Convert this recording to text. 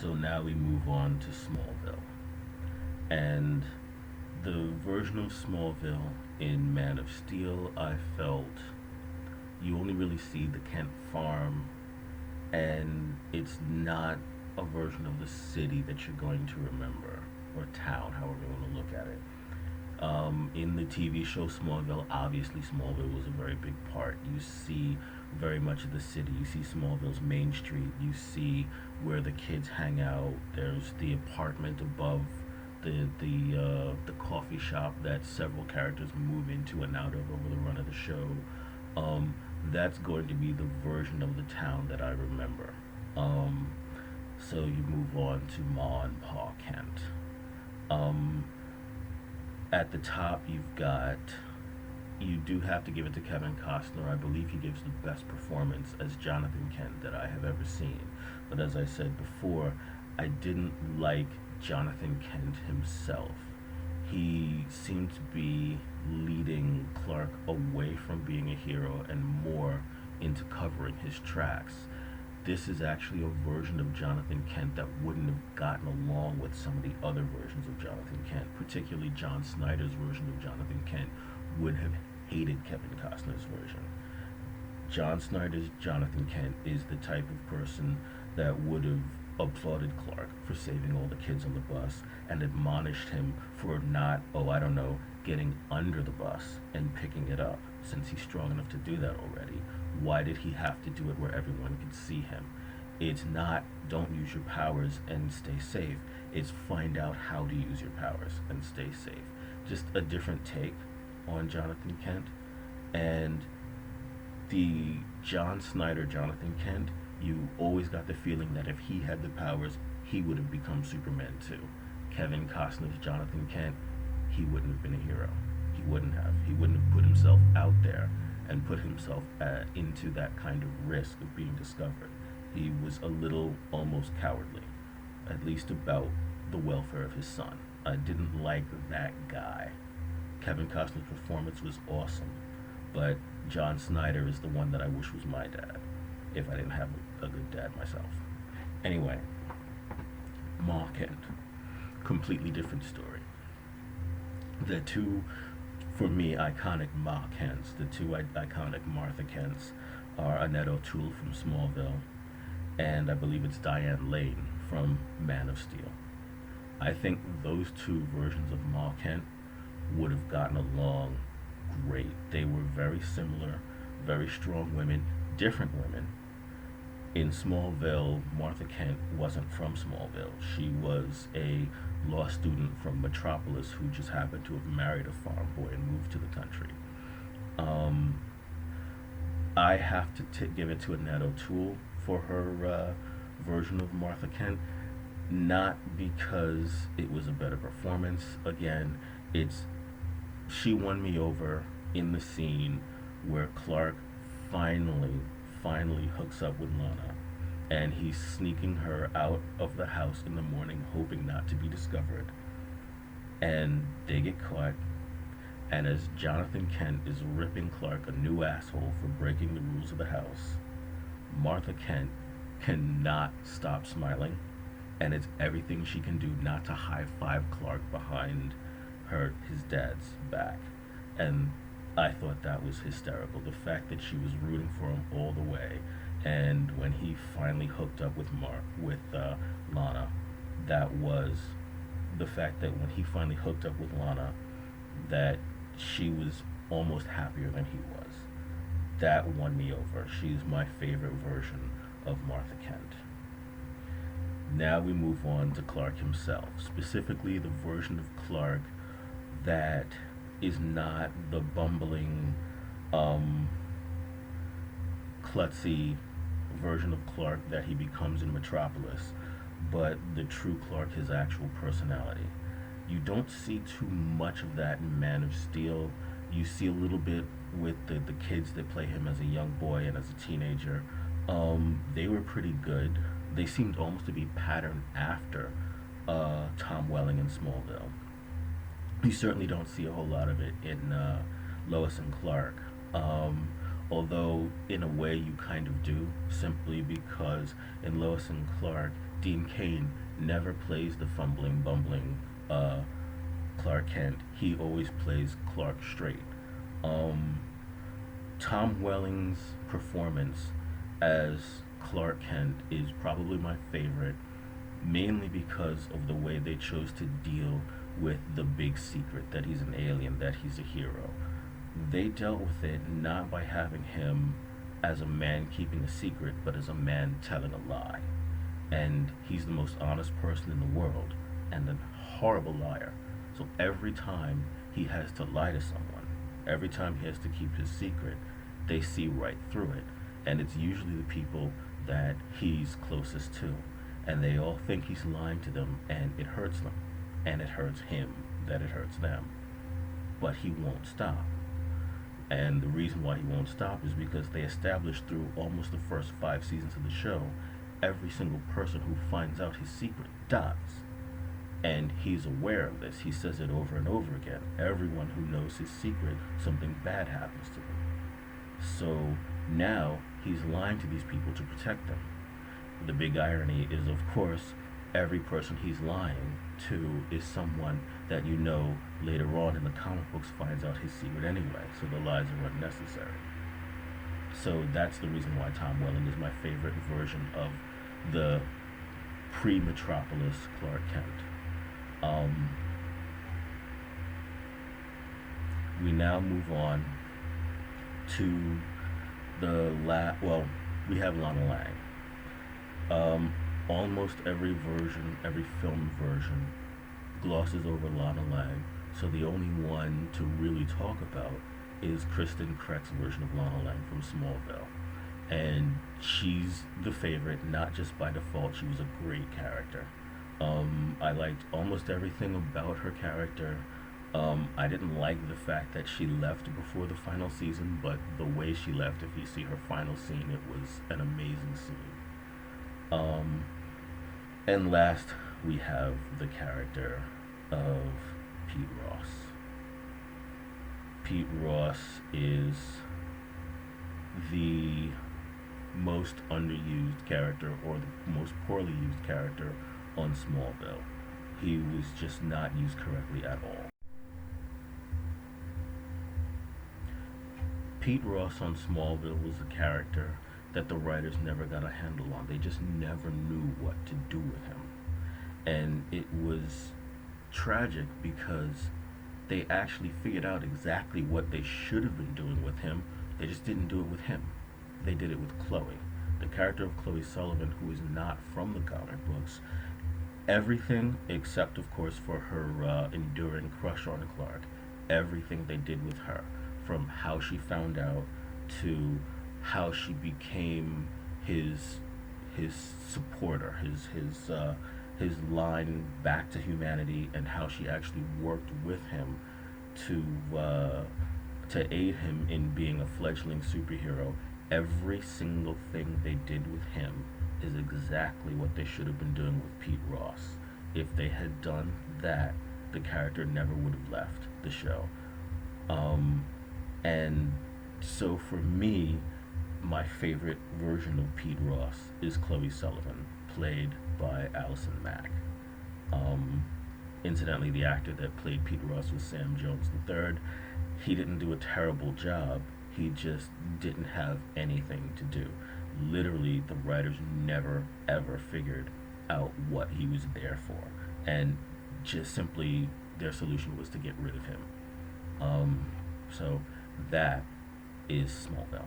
So now we move on to Smallville. And the version of Smallville in Man of Steel, I felt you only really see the Kent farm, and it's not a version of the city that you're going to remember, or town, however you want to look at it. In the TV show Smallville, obviously Smallville was a very big part. You see very much of the city. You see Smallville's Main Street. You see where the kids hang out. There's the apartment above the coffee shop that several characters move into and out of over the run of the show. Um, that's going to be the version of the town that I remember. Um, so you move on to Ma and Pa Kent. Um, at the top, you do have to give it to Kevin Costner. I believe he gives the best performance as Jonathan Kent that I have ever seen. But as I said before, I didn't like Jonathan Kent himself. He seemed to be leading Clark away from being a hero and more into covering his tracks. This is actually a version of Jonathan Kent that wouldn't have gotten along with some of the other versions of Jonathan Kent, particularly John Snyder's version of Jonathan Kent would have hated Kevin Costner's version. John Snyder's Jonathan Kent is the type of person that would have applauded Clark for saving all the kids on the bus and admonished him for not, oh, I don't know, getting under the bus and picking it up since he's strong enough to do that already. Why did he have to do it where everyone could see him? It's not don't use your powers and stay safe. It's find out how to use your powers and stay safe. Just a different take on Jonathan Kent. And the John Snyder Jonathan Kent, you always got the feeling that if he had the powers, he would have become Superman too. Kevin Costner's Jonathan Kent, he wouldn't have been a hero. He wouldn't have. He wouldn't have put himself out there and put himself into that kind of risk of being discovered. He was a little almost cowardly, at least about the welfare of his son. I didn't like that guy. Kevin Costner's performance was awesome, but John Snyder is the one that I wish was my dad, if I didn't have a good dad myself. Anyway, Ma Kent, completely different story. The two, for me, iconic Ma Kents, the two iconic Martha Kents, are Annette O'Toole from Smallville, and I believe it's Diane Lane from Man of Steel. I think those two versions of Ma Kent would have gotten along great. They were very similar, very strong women, different women. In Smallville, Martha Kent wasn't from Smallville. She was a law student from Metropolis who just happened to have married a farm boy and moved to the country. Um, I have to give it to Annette O'Toole for her version of Martha Kent, not because it was a better performance. Again, it's she won me over in the scene where Clark finally, finally hooks up with Lana, and he's sneaking her out of the house in the morning, hoping not to be discovered. And they get caught, and as Jonathan Kent is ripping Clark a new asshole for breaking the rules of the house, Martha Kent cannot stop smiling, and it's everything she can do not to high five Clark behind his dad's back. And I thought that was hysterical. The fact that she was rooting for him all the way, and when he finally hooked up with Lana, that was the fact that when he finally hooked up with Lana, that she was almost happier than he was. That won me over. She's my favorite version of Martha Kent. Now we move on to Clark himself, specifically the version of Clark that is not the bumbling, um, klutzy version of Clark that he becomes in Metropolis, but the true Clark, his actual personality. You don't see too much of that in Man of Steel. You see a little bit with the kids that play him as a young boy and as a teenager. They were pretty good. They seemed almost to be patterned after Tom Welling in Smallville. You certainly don't see a whole lot of it in Lois and Clark. Although, in a way, you kind of do, simply because in Lois and Clark, Dean Cain never plays the fumbling, bumbling Clark Kent. He always plays Clark straight. Um, Tom Welling's performance as Clark Kent is probably my favorite, mainly because of the way they chose to deal with the big secret that he's an alien, that he's a hero. They dealt with it not by having him as a man keeping a secret, but as a man telling a lie. And he's the most honest person in the world and a horrible liar. So every time he has to lie to someone, every time he has to keep his secret, they see right through it. And it's usually the people that he's closest to. And they all think he's lying to them, and it hurts them. And it hurts him that it hurts them. But he won't stop. And the reason why he won't stop is because they established through almost the first 5 seasons of the show, every single person who finds out his secret dies. And he's aware of this. He says it over and over again. Everyone who knows his secret, something bad happens to them. So now he's lying to these people to protect them. The big irony is, of course, every person he's lying to is someone that you know later on in the comic books finds out his secret anyway, so the lies are unnecessary. So that's the reason why Tom Welling is my favorite version of the pre-Metropolis Clark Kent. Um, we now move on to well, we have Lana Lang. Almost every version, every film version, glosses over Lana Lang. So the only one to really talk about is Kristen Kreck's version of Lana Lang from Smallville. And she's the favorite, not just by default. She was a great character. I liked almost everything about her character. I didn't like the fact that she left before the final season, but the way she left, if you see her final scene, it was an amazing scene. Um, and last, we have the character of Pete Ross. Pete Ross is the most underused character, or the most poorly used character on Smallville. He was just not used correctly at all. Pete Ross on Smallville was a character that the writers never got a handle on. They just never knew what to do with him. And it was tragic because they actually figured out exactly what they should have been doing with him. They just didn't do it with him. They did it with Chloe. The character of Chloe Sullivan, who is not from the comic books. Everything, except of course for her enduring crush on Clark, everything they did with her, from how she found out to how she became his supporter, his line back to humanity, and how she actually worked with him to to aid him in being a fledgling superhero. Every single thing they did with him is exactly what they should have been doing with Pete Ross. If they had done that, the character never would have left the show. And so for me, my favorite version of Pete Ross is Chloe Sullivan, played by Allison Mack. Um, Incidentally, the actor that played Pete Ross was Sam Jones III. He didn't do a terrible job. He just didn't have anything to do. Literally, the writers never ever figured out what he was there for, and just simply their solution was to get rid of him. So that is Smallville.